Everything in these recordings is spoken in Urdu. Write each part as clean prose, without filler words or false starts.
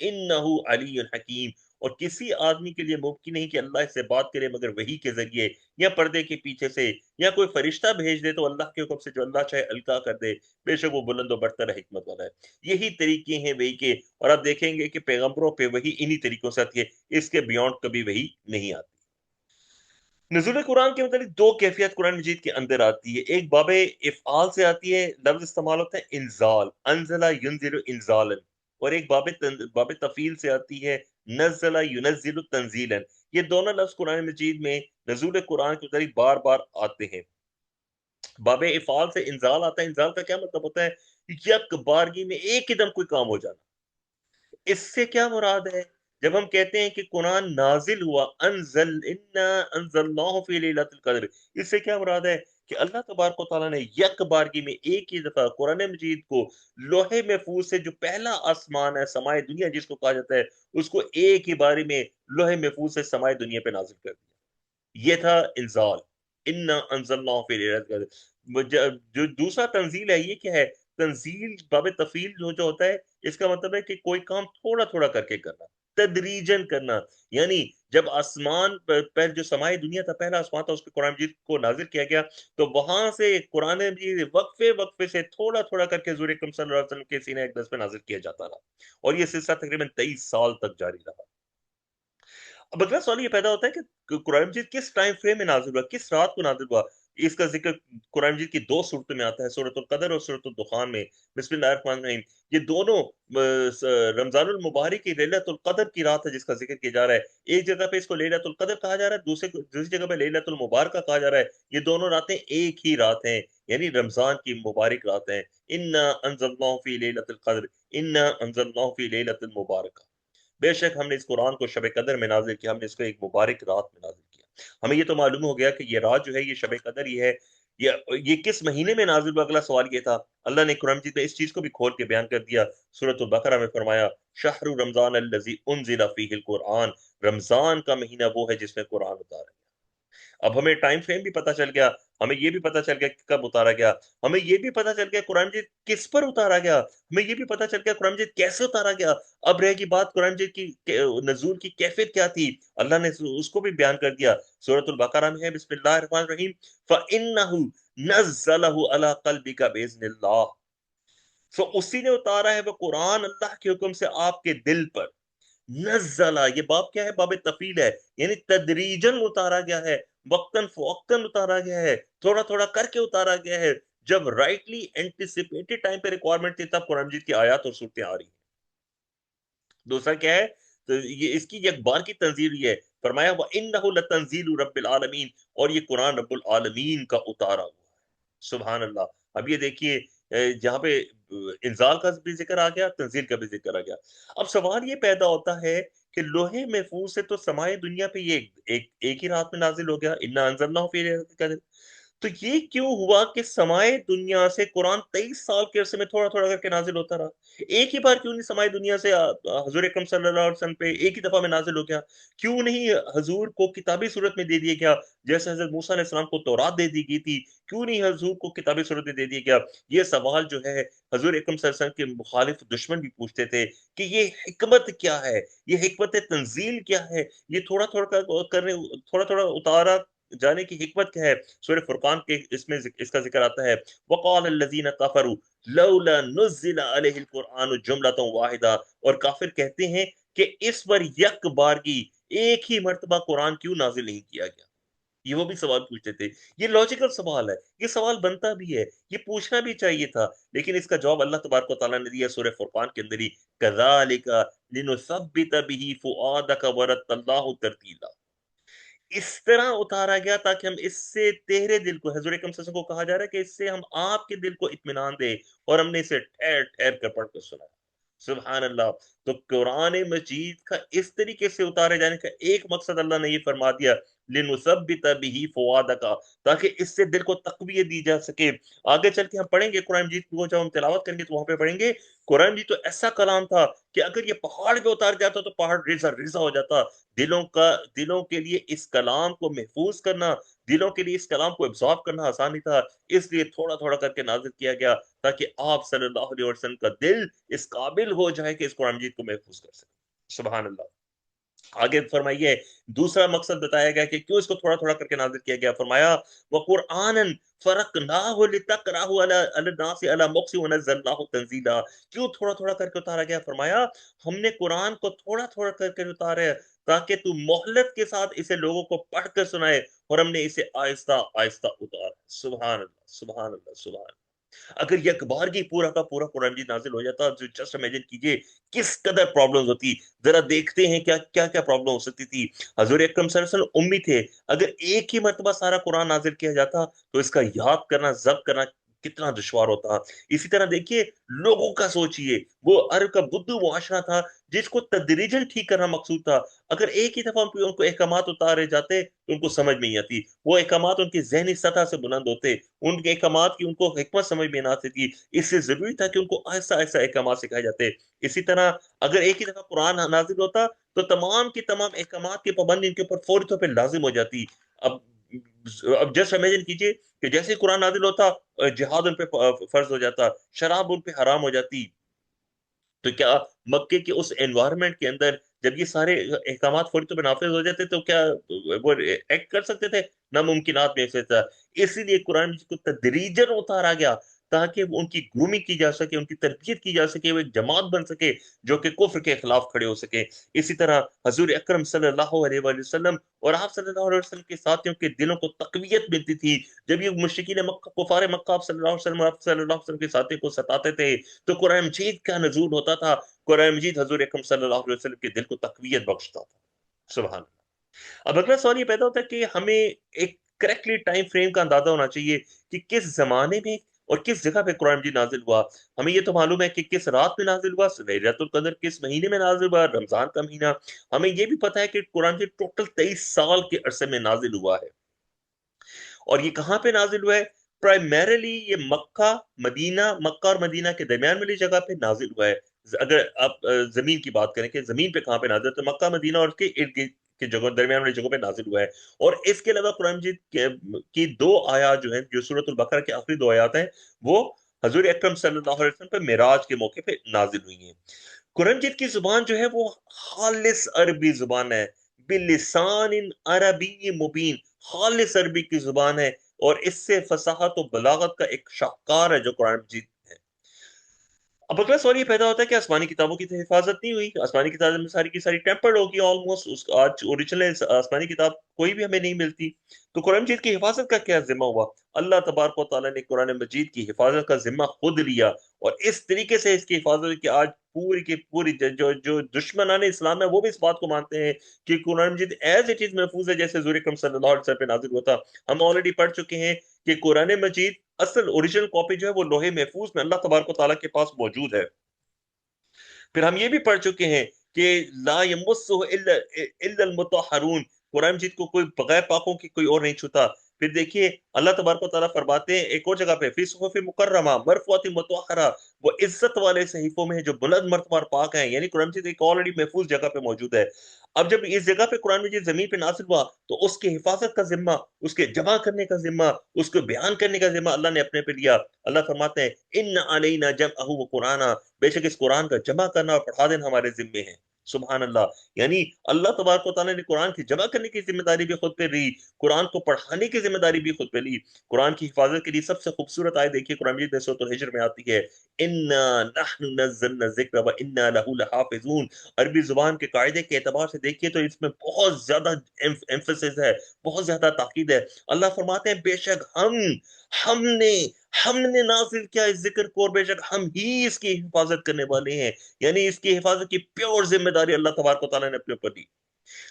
انہو علی حکیم، اور کسی آدمی کے لیے ممکن نہیں کہ اللہ اس سے بات کرے مگر وحی کے ذریعے یا پردے کے پیچھے سے، یا کوئی فرشتہ بھیج دے تو اللہ کے حکم سے جو اللہ چاہے القا کر دے، بے شک وہ بلند و برتر حکمت والا ہے۔ یہی طریقے ہیں وحی کے، اور آپ دیکھیں گے کہ پیغمبروں پہ وحی انہی طریقوں سے آتی ہے، اس کے بیونڈ کبھی وحی نہیں آتی۔ نزول قرآن کے متعلق دو کیفیت قرآن مجید کے اندر آتی ہے، ایک باب افعال سے آتی ہے، لفظ استعمال ہوتا ہے انزال، انزل ینزل انزالا، اور ایک باب تفعیل سے آتی ہے، نزل ینزل تنزیلا۔ یہ دونوں لفظ قرآن مجید میں نزول قرآن کے متعلق بار بار آتے ہیں۔ باب افعال سے انزال آتا ہے، انزال کا کیا مطلب ہوتا ہے؟ یک بارگی میں ایک ہی دم کوئی کام ہو جانا۔ اس سے کیا مراد ہے؟ جب ہم کہتے ہیں کہ قرآن نازل ہوا، انا انزلناہ فی لیلۃ القدر، اس سے کیا مراد ہے؟ کہ اللہ تبارک و تعالیٰ نے یک بارگی میں ایک ہی دفعہ قرآن مجید کو لوح محفوظ سے، جو پہلا آسمان ہے سمائے دنیا جس کو کہا جاتا ہے، اس کو ایک ہی باری میں لوح محفوظ سے سمائے دنیا پہ نازل کر دیا۔ یہ تھا انزال، انا انزلناہ فی لیلۃ القدر۔ جو دوسرا تنزیل ہے، یہ کیا ہے؟ تنزیل باب تفیل جو ہوتا ہے، اس کا مطلب ہے کہ کوئی کام تھوڑا تھوڑا کر کے کرنا، تدریجن کرنا۔ یعنی جب آسمان پر جو سمائے دنیا تھا، پہلا آسمان تھا، اس کے قرآن مجید کو نازل کیا گیا، تو وہاں سے قرآن مجید وقفے وقفے سے تھوڑا تھوڑا کر کے حضور اکرم صلی اللہ علیہ وسلم کے سینہ اقدس پہ نازل کیا جاتا رہا، اور یہ سلسلہ تقریباً 23 سال تک جاری رہا۔ اب اگلا سوال یہ پیدا ہوتا ہے کہ قرآن مجید کس ٹائم فریم میں نازل ہوا، کس رات کو نازل ہوا؟ اس کا ذکر قرآن مجید کی دو صورتوں میں آتا ہے، سورۃ القدر اور سورۃ الدخان میں۔ بسم اللہ الرحمن الرحیم، یہ دونوں رمضان المبارک کی لیلۃ القدر کی رات ہے جس کا ذکر کیا جا رہا ہے۔ ایک جگہ پہ اس کو لیلۃ القدر کہا جا رہا ہے، دوسری جگہ پہ لیلۃ المبارکہ کہا جا رہا ہے۔ یہ دونوں راتیں ایک ہی رات ہیں، یعنی رمضان کی مبارک رات ہیں۔ انا انزلناہ فی لیلۃ القدر، انا انزلناہ فی لیلۃ المبارکہ، بے شک ہم نے اس قرآن کو شب قدر میں نازل کیا، ہم نے اس کو ایک مبارک رات میں نازل کیا۔ ہمیں یہ تو معلوم ہو گیا کہ یہ رات جو ہے یہ شب قدر ہی ہے۔ یہ کس مہینے میں نازل ہوا؟ اگلا سوال یہ تھا۔ اللہ نے قرآن مجید میں اس چیز کو بھی کھول کے بیان کر دیا، سورۃ البقرہ میں فرمایا شہر رمضان الذی انزل فیہ القرآن، رمضان کا مہینہ وہ ہے جس میں قرآن اتارا گیا۔ اب ہمیں ٹائم فریم بھی پتا چل گیا، ہمیں یہ بھی پتا چل گیا کہ کب اتارا گیا، ہمیں یہ بھی پتا چل گیا قرآن مجید کس پر اتارا گیا، ہمیں یہ بھی پتا چل گیا قرآن مجید کیسے اتارا گیا۔ اب رہے گی بات قرآن مجید کی نزول کی کیفیت کیا تھی، اللہ نے اس کو بھی بیان کر دیا۔ سورۃ البقرہ میں ہے، بسم اللہ الرحمن الرحیم، فَإِنَّهُ نَزَّلَهُ عَلَىٰ قَلْبِكَ بِإِذْنِ اللَّهِ، سو اسی نے اتارا ہے وہ قرآن اللہ کے حکم سے آپ کے دل پر۔ نزلہ، یہ باب کیا ہے؟ باب تفیل ہے، یعنی تدریجن اتارا گیا ہے، وقتاً فوقتاً اتارا گیا ہے، تھوڑا تھوڑا کر کے اتارا گیا ہے۔ جب رائٹلی اینٹیسپیٹڈ ٹائم پہ ریکوائرمنٹ تھی، تب قرآن مجید کی آیات اور صورتیں آ رہی ہیں۔ دوسرا کیا ہے؟ تو یہ اس کی ایک بار کی تنزیل یہ ہے، فرمایا وَإِنَّهُ لَتَنزِيلُ رَبِّ الْعَالَمِينَ، اور یہ قرآن رب العالمین کا اتارا ہوا ہے۔ سبحان اللہ۔ اب یہ دیکھیے جہاں پہ انزال کا بھی ذکر آ گیا، تنزیل کا بھی ذکر آ گیا۔ اب سوال یہ پیدا ہوتا ہے کہ لوح محفوظ سے تو سمائے دنیا پہ یہ ایک ہی رات میں نازل ہو گیا، انا انزلناہ فی لیلۃ القدر، تو یہ کیوں ہوا کہ سمائے دنیا سے قرآن 23 سال کے عرصے میں تھوڑا تھوڑا کر کے نازل ہوتا رہا؟ ایک ہی بار کیوں نہیں سمائے دنیا سے حضور اکرم صلی اللہ علیہ وسلم پہ ایک ہی دفعہ میں نازل ہو گیا؟ کیوں نہیں حضور کو کتابی صورت میں دے دیا گیا، جیسے حضرت موسیٰ علیہ السلام کو تورات دے دی گئی تھی؟ کیوں نہیں حضور کو کتابی صورت میں دے دیا گیا؟ یہ سوال جو ہے حضور اکرم صلی اللہ علیہ وسلم کے مخالف دشمن بھی پوچھتے تھے کہ یہ حکمت کیا ہے، یہ حکمت تنزیل کیا ہے، یہ تھوڑا تھوڑا کرنے، تھوڑا تھوڑا اتارا جانے کی حکمت کیا ہے؟ سورہ فرقان کے اس کا ذکر آتا ہے، وقال الذین کفروا لولا نزل علیہ القرآن جملۃ واحدہ، اور کافر کہتے ہیں کہ اس پر یک بارگی ایک ہی مرتبہ قرآن کیوں نازل نہیں کیا گیا؟ یہ وہ بھی سوال پوچھتے تھے۔ یہ لاجیکل سوال ہے، یہ سوال بنتا بھی ہے، یہ پوچھنا بھی چاہیے تھا، لیکن اس کا جواب اللہ تبارک و تعالیٰ نے دیا سورہ فرقان کے اندر ہی، كَذَلِكَ لِنُثَبِّتَ بِهِ فُؤَادَكَ وَرَتَّلْنَاهُ تَرْتِيلًا، اس طرح اتارا گیا تاکہ ہم اس سے تیرے دل کو، حضور اکرم صلی اللہ علیہ وسلم کو کہا جا رہا ہے کہ اس سے ہم آپ کے دل کو اطمینان دے، اور ہم نے اسے ٹھہر ٹھہر کر پڑھ کر سنا۔ سبحان اللہ۔ تو قرآن مجید کا اس طریقے سے اتارے جانے کا ایک مقصد اللہ نے یہ فرما دیا، لنثبت به فؤادک، تاکہ اس سے دل کو تقویت دی جا سکے۔ آگے چل کے ہم پڑھیں گے قرآن مجید کو، جب ہم تلاوت کریں گے تو وہاں پہ پڑھیں گے قرآن مجید تو ایسا کلام تھا کہ اگر یہ پہاڑ پہ اتار جاتا تو پہاڑ ریزہ ریزہ ہو جاتا۔ دلوں کے لیے اس کلام کو محفوظ کرنا، دلوں کے لیے اس کلام کو ابزارب کرنا آسان نہیں تھا، اس لیے تھوڑا تھوڑا کر کے نازل کیا گیا تاکہ آپ صلی اللہ علیہ وسلم کا دل اس قابل ہو جائے کہ اس قرآن مجید کو محفوظ کر سکے۔ سبحان اللہ۔ آگے فرمائیے دوسرا مقصد بتایا گیا کہ کیوں اس کو تھوڑا تھوڑا کر کے نازل کیا گیا، فرمایا وَقُرْآنًا فَرَقْنَاهُ لِتَقْرَأَهُ عَلَى النَّاسِ عَلَى مُكْثٍ وَنَزَّلْنَاهُ تَنزِيلًا، کیوں تھوڑا تھوڑا کر کے اتارا گیا؟ فرمایا ہم نے قرآن کو تھوڑا تھوڑا کر کے اتارا ہے تاکہ تو مہلت کے ساتھ اسے لوگوں کو پڑھ کر سنائے، اور ہم نے اسے آہستہ آہستہ اتارا۔ سبحان اللہ، سبحان اللہ، سبحان اللہ۔ اگر یہ بار کی پورا کا پورا قرآن مجید نازل ہو جاتا تو جسٹ امیجن کیجئے کس قدر پرابلمز ہوتی۔ ذرا دیکھتے ہیں کیا کیا کیا پرابلم ہو سکتی تھی۔ حضور اکرم صلی اللہ علیہ وسلم امی تھے، اگر ایک ہی مرتبہ سارا قرآن نازل کیا جاتا تو اس کا یاد کرنا، ضبط کرنا کتنا دشوار ہوتا۔ اسی طرح دیکھیے لوگوں کا سوچئے، وہ عرب کا بدو معاشرہ تھا جس کو تدریجن ٹھیک کرنا مقصود تھا، اگر ایک ہی دفعہ ان کو احکامات اتارے جاتے تو ان کو سمجھ میں نہیں آتی، وہ احکامات ان کی ذہنی سطح سے بلند ہوتے، ان کے احکامات کی ان کو حکمت سمجھ میں نہ آتی تھی، اس سے ضروری تھا کہ ان کو ایسا ایسا احکامات سکھائے جاتے۔ اسی طرح اگر ایک ہی دفعہ قرآن نازل ہوتا تو تمام کی تمام احکامات کی پابندی ان کے اوپر فوری طور پہ لازم ہو جاتی۔ اب اب جسٹ امیجن کیجئے کہ جیسے ہی قرآن نازل ہوتا جہاد ان پہ فرض ہو جاتا، شراب ان پہ حرام ہو جاتی، تو کیا مکے کے اس انوائرمنٹ کے اندر جب یہ سارے احکامات فوری طور پہ نافذ ہو جاتے تو کیا وہ ایکٹ کر سکتے تھے؟ ناممکنات میں سے تھا۔ اسی لیے قرآن کو تدریجن اتارا گیا تاکہ ان کی گرومنگ کی جا سکے، ان کی تربیت کی جا سکے، وہ ایک جماعت بن سکے جو کہ کفر کے خلاف کھڑے ہو سکے۔ اسی طرح حضور اکرم صلی اللہ علیہ وآلہ وسلم اور آپ صلی اللہ علیہ وسلم کے ساتھیوں کے دلوں کو تقویت ملتی تھی۔ جب یہ مشرکین مکہ، کفار مکہ آپ صلی اللہ علیہ وسلم، آپ صلی اللہ علیہ وسلم کے ساتھیوں کو ستاتے تھے تو قرآن مجید کا نزول ہوتا تھا، قرآن مجید حضور اکرم صلی اللہ علیہ وسلم کے دل کو تقویت بخشتا تھا۔ سبحان اللہ۔ اب اگلا سوال یہ پیدا ہوتا ہے کہ ہمیں ایک کریکٹلی ٹائم فریم کا اندازہ ہونا چاہیے کہ کس زمانے میں اور کس جگہ پہ قرآن مجید نازل ہوا۔ ہمیں یہ تو معلوم ہے کہ کس رات میں نازل ہوا، لیلۃ القدر کس مہینے میں نازل ہوا، رمضان کا مہینہ۔ ہمیں یہ بھی پتا ہے کہ قرآن مجید ٹوٹل 23 سال کے عرصے میں نازل ہوا ہے، اور یہ کہاں پہ نازل ہوا ہے؟ پرائمیرلی یہ مکہ اور مدینہ کے درمیان والی جگہ پہ نازل ہوا ہے۔ اگر آپ زمین کی بات کریں کہ زمین پہ کہاں پہ نازل، تو مکہ مدینہ اور اس کے ارد گرد کے جگہ، درمیان والی جگہوں پہ نازل ہوا ہے۔ اور اس کے علاوہ قرآن مجید کی 2 آیات جو ہیں، جو سورۃ البقرہ کی آخری 2 آیات ہیں، وہ حضور اکرم صلی اللہ علیہ وسلم پہ معراج کے موقع پہ نازل ہوئی ہیں۔ قرآن مجید کی زبان جو ہے وہ خالص عربی زبان ہے، بلسان عربی مبین، خالص عربی کی زبان ہے، اور اس سے فصاحت و بلاغت کا ایک شاہکار ہے جو قرآن مجید ہے۔ اب اگلا سوال یہ پیدا ہوتا ہے کہ آسمانی کتابوں کی تو حفاظت نہیں ہوئی، آسمانی کتابیں ساری کی ساری ٹیمپرڈ ہوگی آلموسٹ، آج اوریجنل آسمانی کتاب کوئی بھی ہمیں نہیں ملتی، تو قرآن مجید کی حفاظت کا کیا ذمہ ہوا؟ اللہ تبارک و تعالیٰ نے قرآن مجید کی حفاظت کا ذمہ خود لیا، اور اس طریقے سے اس کی حفاظت ہوئی کہ آج پوری کی پوری جو دشمنان اسلام ہے وہ بھی اس بات کو مانتے ہیں کہ قرآن مجید ایز اٹ از محفوظ ہے جیسے حضور اکرم صلی اللہ علیہ وسلم پہ نازل ہوا تھا۔ ہم آلریڈی پڑھ چکے ہیں کہ قرآن مجید اصل اوریجنل کاپی جو ہے وہ لوح محفوظ میں اللہ تبارک و تعالیٰ کے پاس موجود ہے۔ پھر ہم یہ بھی پڑھ چکے ہیں کہ لا یمسہ الا المطہرون، قرآن مجید کو کوئی بغیر پاکوں کی کوئی اور نہیں چھوتا۔ پھر دیکھیے اللہ تبارک و تعالیٰ فرماتے ہیں ایک اور جگہ پہ، فی صحف مکرمہ مرفوعۃ مطہرہ، وہ عزت والے صحیفوں میں ہیں جو بلند مرتبہ اور پاک ہیں، یعنی قرآن مجید ایک آلریڈی محفوظ جگہ پہ موجود ہے۔ اب جب اس جگہ پہ قرآن مجید زمین پہ نازل ہوا تو اس کی حفاظت کا ذمہ، اس کے جمع کرنے کا ذمہ، اس کو بیان کرنے کا ذمہ اللہ نے اپنے پہ لیا۔ اللہ فرماتے ہیں ان علینا جمعہ و قرآن، بے شک اس قرآن کا جمع کرنا اور پڑھا دینا ہمارے ذمے ہیں۔ سبحان اللہ۔ یعنی اللہ تبارک و تعالیٰ نے قرآن کی جمع کرنے کی ذمہ داری بھی خود پہ لی، قرآن کو پڑھانے کی ذمہ داری بھی خود پہ لی۔ قرآن کی حفاظت کے لیے سب سے خوبصورت آیت دیکھیے قرآن مجید میں سورۃ الحجر میں آتی ہے، انا نحن نزلنا الذکر وانا لہ لحافظون۔ عربی زبان کے قاعدے کے اعتبار سے دیکھیے تو اس میں بہت زیادہ ایمفیسس ہے، بہت زیادہ تاکید ہے۔ اللہ فرماتے ہیں بے شک ہم نے نازل کیا اس ذکر کو، اور بے شک ہم ہی اس کی حفاظت کرنے والے ہیں، یعنی اس کی حفاظت کی پیور ذمہ داری اللہ تبارک و تعالیٰ نے اپنے اوپر لی۔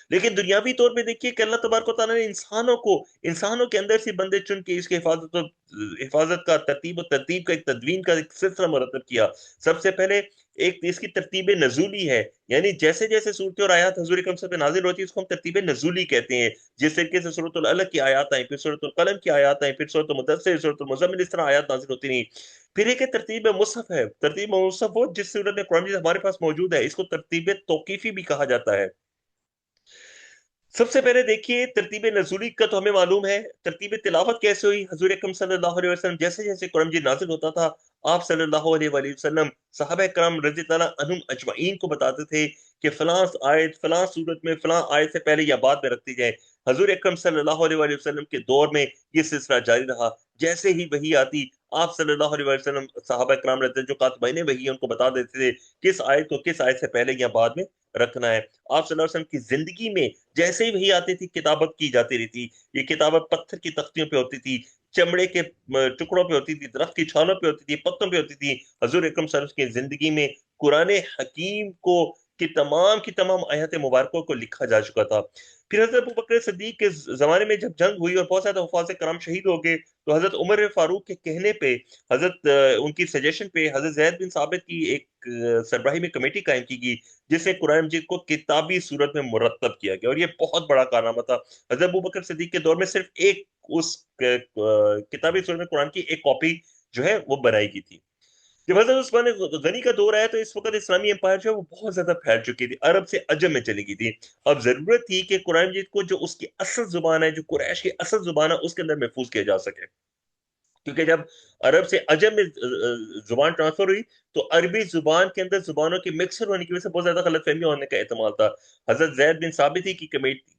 لیکن دنیاوی طور پہ دیکھیے کہ اللہ تبارک و تعالیٰ نے انسانوں کے اندر سے بندے چن کے اس کی حفاظت کا ترتیب کا ایک تدوین کا ایک سلسلہ مرتب کیا. سب سے پہلے ایک اس کی ترتیب نزولی ہے، یعنی جیسے جیسے صورتیں اور آیات حضور اکرم صلی اللہ علیہ وسلم پہ نازل ہوتی ہے اس کو ہم ترتیب نزولی کہتے ہیں. جس طریقے سے سورۃ العلق کی آیات آئیں، پھر سورۃ القلم کی آیات آئیں، پھر سورۃ المدثر، سورۃ المزمل، اس طرح آیات نازل ہوتی نہیں. پھر ایک ترتیب مصحف ہے. ترتیب مصحف وہ جس صورت میں قرآن مجید ہمارے پاس موجود ہے، اس کو ترتیب توقیفی بھی کہا جاتا ہے. سب سے پہلے دیکھیے ترتیب نزولی کا تو ہمیں معلوم ہے. ترتیب تلاوت کیسے ہوئی؟ حضور اکرم صلی اللہ علیہ وسلم جیسے جیسے قرآن مجید نازل ہوتا تھا، آپ صلی اللہ علیہ وآلہ وسلم صحابہ کرام رضی اللہ عنہم اجمعین کو بتاتے تھے کہ فلاں آیت فلاں صورت میں فلاں آیت سے پہلے یا بعد میں رکھتی جائے. حضور اکرم صلی اللہ علیہ وآلہ وسلم کے دور میں یہ سلسلہ جاری رہا. جیسے ہی وحی آتی، آپ صلی اللہ علیہ وسلم صحابہ کرام رضی اللہ جو کاتبین وحی ان کو بتا دیتے تھے کس آیت کو کس آیت سے پہلے یا بعد میں رکھنا ہے. آپ صلی اللہ علیہ وسلم کی زندگی میں جیسے ہی وحی آتی تھی کتابت کی جاتی رہتی. یہ کتابت پتھر کی تختیوں پہ ہوتی تھی، چمڑے کے ٹکڑوں پہ ہوتی تھی، درخت کی چھالوں پہ ہوتی تھی، پتوں پہ ہوتی تھی. حضور اکرم صلی اللہ علیہ وسلم کی زندگی میں قرآن حکیم کو کی تمام آیات مبارکوں کو لکھا جا چکا تھا. پھر حضرت ابوبکر صدیق کے زمانے میں جب جنگ ہوئی اور بہت زیادہ حفاظ کرام شہید ہو گئے تو حضرت عمر فاروق کے کہنے پہ، حضرت ان کی سجیشن پہ، حضرت زید بن ثابت کی ایک سربراہی میں کمیٹی قائم کی گئی جس سے قرآن مجید کو کتابی صورت میں مرتب کیا گیا، اور یہ بہت بڑا کارنامہ تھا. حضرت ابوبکر صدیق کے دور میں صرف ایک اس کتابی صورت میں قرآن کی ایک کاپی جو ہے وہ بنائی گئی تھی. جب حضرت عثمان غنی کا دور آیا تو اس وقت اسلامی امپائر جو ہے وہ بہت زیادہ پھیل چکی تھی، عرب سے عجم میں چلی گئی تھی. اب ضرورت تھی کہ قرآن مجید کو جو اس کی اصل زبان ہے، جو قریش کی اصل زبان ہے، اس کے اندر محفوظ کیا جا سکے. کیونکہ جب عرب سے عجم میں زبان ٹرانسفر ہوئی تو عربی زبان کے اندر زبانوں کے مکسر ہونے کی وجہ سے بہت زیادہ غلط فہمی ہونے کا احتمال تھا. حضرت زید بن ثابت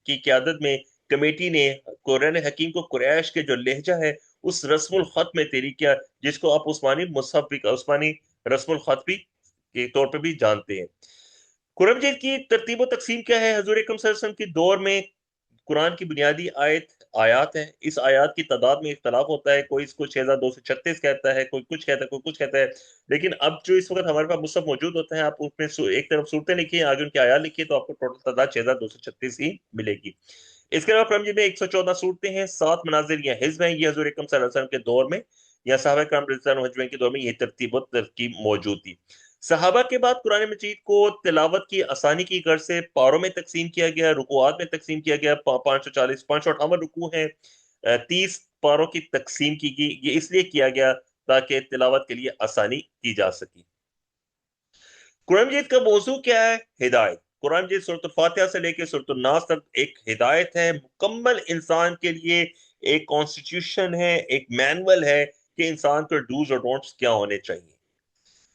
کی قیادت میں کمیٹی نے قرآن حکیم کو قریش کے جو لہجہ ہے اس رسم الخط میں تحریر کیا، جس کو آپ عثمانی مصحف بھی، عثمانی رسم الخط بھی کے طور پہ بھی جانتے ہیں. قرآن مجید کی ترتیب و تقسیم کیا ہے؟ حضور اکرم صلی اللہ علیہ وسلم کی دور میں قرآن کی بنیادی آیات ہیں. اس آیات کی تعداد میں اختلاف ہوتا ہے، کوئی اس کو 6236 کہتا ہے، کوئی کچھ کہتا ہے، کوئی کچھ کہتا ہے. لیکن اب جو اس وقت ہمارے پاس مصحف موجود ہوتے ہیں، آپ اس میں ایک طرف صورتیں لکھی ہیں، آگے ان کی آیات لکھی ہے، تو آپ کو ٹوٹل تعداد 6236 ہی ملے گی. اس کے علاوہ قرآن مجید میں 114 صورتیں ہیں، 7 مناظر یا حزب ہیں. یہ حضور اکرم صلی اللہ علیہ وسلم کے دور میں یا صحابہ کرام رضی اللہ عنہم کے دور میں یہ ترتیب و ترکیب موجود تھی. صحابہ کے بعد قرآن مجید کو تلاوت کی آسانی کی غرض سے پاروں میں تقسیم کیا گیا، رکوعات میں تقسیم کیا گیا. 558 رکوع ہیں، 30 پاروں کی تقسیم کی گئی. یہ اس لیے کیا گیا تاکہ تلاوت کے لیے آسانی کی جا سکی. قرآن مجید کا موضوع کیا ہے؟ ہدایت. قرآن مجید سورۃ الفاتحہ سے لے کے سورۃ الناس تک ایک ہدایت ہے، مکمل انسان کے لیے ایک کانسٹیٹیوشن ہے، ایک مینول ہے کہ انسان کے ڈوز اور ڈونٹس کیا ہونے چاہیے.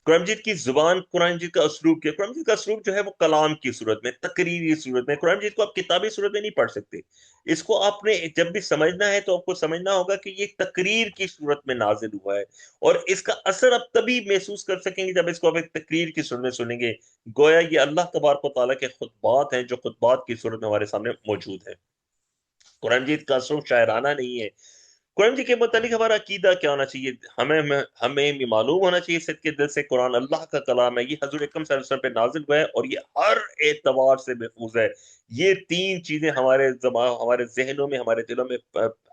قرآن مجید کی زبان، قرآن مجید کا اسلوب کیا؟ قرآن مجید کا اسلوب جو ہے وہ کلام کی صورت میں، تقریری صورت میں. قرآن مجید کو آپ کتابی صورت میں نہیں پڑھ سکتے. اس کو آپ نے جب بھی سمجھنا ہے تو آپ کو سمجھنا ہوگا کہ یہ تقریر کی صورت میں نازل ہوا ہے، اور اس کا اثر آپ تبھی محسوس کر سکیں گے جب اس کو آپ ایک تقریر کی صورت میں سنیں گے، گویا یہ اللہ تبارک و تعالیٰ کے خطبات ہیں جو خطبات کی صورت میں ہمارے سامنے موجود ہیں. قرآن مجید کا اسلوب شاعرانہ نہیں ہے. قرآن جی کے متعلق ہمارا عقیدہ کیا ہونا چاہیے؟ ہمیں یہ معلوم ہونا چاہیے صدق کے دل سے قرآن اللہ کا کلام ہے، یہ حضور اکرم صلی اللہ علیہ وسلم پہ نازل ہوا ہے اور یہ ہر اعتبار سے محفوظ ہے. یہ 3 چیزیں ہمارے ذہنوں میں، ہمارے دلوں میں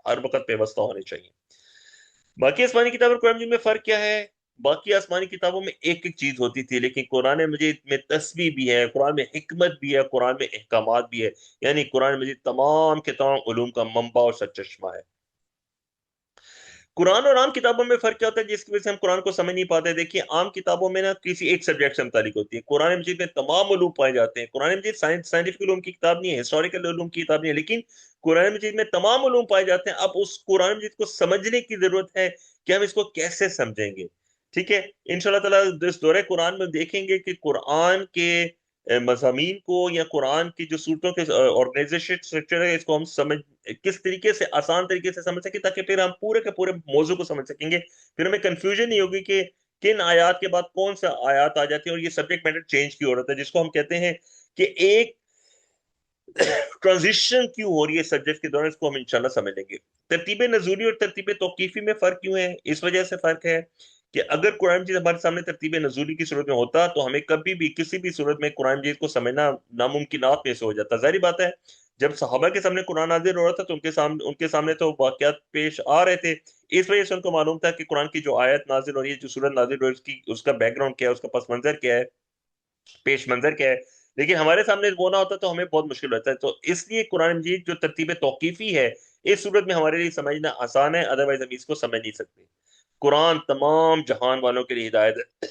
ہر وقت پیوستہ ہونی چاہیے. باقی آسمانی کتاب اور قرآن مجید میں فرق کیا ہے؟ باقی آسمانی کتابوں میں ایک ایک چیز ہوتی تھی، لیکن قرآن مجید میں تسبیح بھی ہے، قرآن میں حکمت بھی ہے، قرآن میں احکامات بھی ہے. یعنی قرآن مجید تمام کے تمام علوم کا منبع اور سرچشمہ ہے. قرآن اور عام کتابوں میں فرق کیا ہوتا ہے جس کی وجہ سے ہم قرآن کو سمجھ نہیں پاتے؟ دیکھیے عام کتابوں میں نا کسی ایک سبجیکٹ سے متعلق ہوتی ہے، قرآن مجید میں تمام علوم پائے جاتے ہیں. قرآن مجید سائنٹیفک علوم کی کتاب نہیں ہے، ہسٹوریکل علوم کی کتاب نہیں ہے، لیکن قرآن مجید میں تمام علوم پائے جاتے ہیں. اب اس قرآن مجید کو سمجھنے کی ضرورت ہے کہ ہم اس کو کیسے سمجھیں گے. ٹھیک ہے، انشاءاللہ تعالیٰ اس دورہ قرآن میں دیکھیں گے کہ قرآن کے مضامین کو یا قرآن کی جو صورتوں کے آرگنائزیشن اسٹرکچر ہے اس کو ہم سمجھ کس طریقے سے آسان طریقے سے سمجھ سکیں تاکہ پھر ہم پورے کے پورے موضوع کو سمجھ سکیں گے. پھر ہمیں کنفیوژن نہیں ہوگی کہ کن آیات کے بعد کون سا آیات آ جاتی ہے، اور یہ سبجیکٹ میٹر چینج کی عورت ہے جس کو ہم کہتے ہیں کہ ایک ٹرانزیشن کیوں ہو رہی ہے سبجیکٹ کے دوران. اس کو ہم انشاءاللہ سمجھ لیں گے. ترتیب نزولی اور ترتیب توقیفی میں فرق کیوں ہے؟ اس وجہ سے فرق ہے کہ اگر قرآن مجید ہمارے سامنے ترتیب نزولی کی صورت میں ہوتا تو ہمیں کبھی بھی کسی بھی صورت میں قرآن مجید کو سمجھنا ناممکنات میں سے ہو جاتا. ظاہری بات ہے جب صحابہ کے سامنے قرآن نازل ہو رہا تھا تو ان کے سامنے تو واقعات پیش آ رہے تھے. اس وجہ سے ان کو معلوم تھا کہ قرآن کی جو آیت نازل ہو رہی ہے، جو صورت نازل ہو رہی ہے، اس کا بیک گراؤنڈ کیا ہے، اس کا پس منظر کیا ہے، پیش منظر کیا ہے. لیکن ہمارے سامنے وہ نہ ہوتا تو ہمیں بہت مشکل ہوتا ہے. تو اس لیے قرآن مجید جو ترتیب توقیفی ہے اس صورت میں ہمارے لیے سمجھنا آسان ہے، ادروائز ہم اس کو سمجھ نہیں سکتے. قرآن تمام جہان والوں کے لیے ہدایت ہے،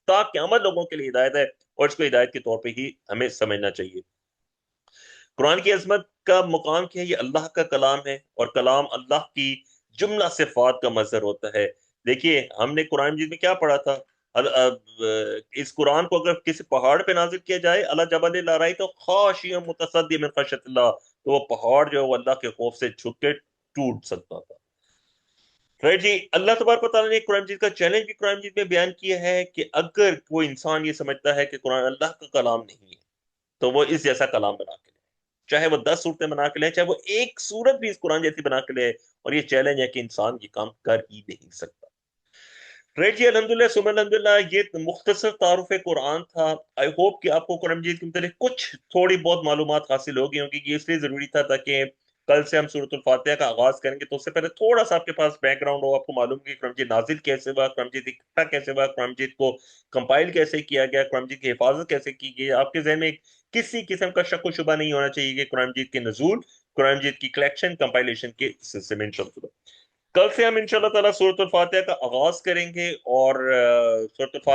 تا قیامت لوگوں کے لیے ہدایت ہے، اور اس کو ہدایت کے طور پہ ہی ہمیں سمجھنا چاہیے. قرآن کی عظمت کا مقام کیا ہے؟ یہ اللہ کا کلام ہے، اور کلام اللہ کی جملہ صفات کا مظہر ہوتا ہے. دیکھیے ہم نے قرآن مجید میں کیا پڑھا تھا؟ اس قرآن کو اگر کسی پہاڑ پہ نازل کیا جائے، اللہ جبل لا رہی تو خاشعا متصدی من خشیت اللہ، تو وہ پہاڑ جو ہے وہ اللہ کے خوف سے جھک کے ٹوٹ سکتا تھا. رائٹ جی. اللہ تبارک و تعالیٰ نے قرآن مجید کا چیلنج بھی قرآن مجید میں بیان کیا ہے کہ اگر کوئی انسان یہ سمجھتا ہے کہ قرآن اللہ کا کلام نہیں ہے تو وہ اس جیسا کلام بنا کے لے، چاہے وہ 10 صورتیں بنا کے لے، چاہے وہ ایک صورت بھی اس قرآن جیسی بنا کے لے. اور یہ چیلنج ہے کہ انسان یہ کام کر ہی نہیں سکتا. رائٹ جی. الحمدللہ ثم الحمدللہ، یہ مختصر تعارف قرآن تھا. آئی ہوپ کہ آپ کو قرآن مجید کے متعلق کچھ تھوڑی بہت معلومات حاصل ہوگی ہوں گی. یہ اس لیے ضروری تھا تاکہ کل سے ہم سورۃ الفاتحہ کا آغاز کریں گے تو اس سے پہلے تھوڑا سا آپ کے پاس بیک گراؤنڈ ہو، آپ کو معلوم کہ قرآن مجید نازل کیسے ہوا، قرآن مجید اکٹھا کیسے ہوا، قرآن مجید کو کمپائل کیسے کیا گیا، قرآن مجید کی حفاظت کیسے کی گئی. آپ کے ذہن میں کسی قسم کا شک و شبہ نہیں ہونا چاہیے کہ قرآن مجید کے نزول، قرآن مجید کی کلیکشن، کمپائلیشن کے سلسلے میں انشاءاللہ کل سے ہم انشاءاللہ تعالیٰ سورۃ الفاتحہ کا آغاز کریں گے. اور سورۃ الفاتحہ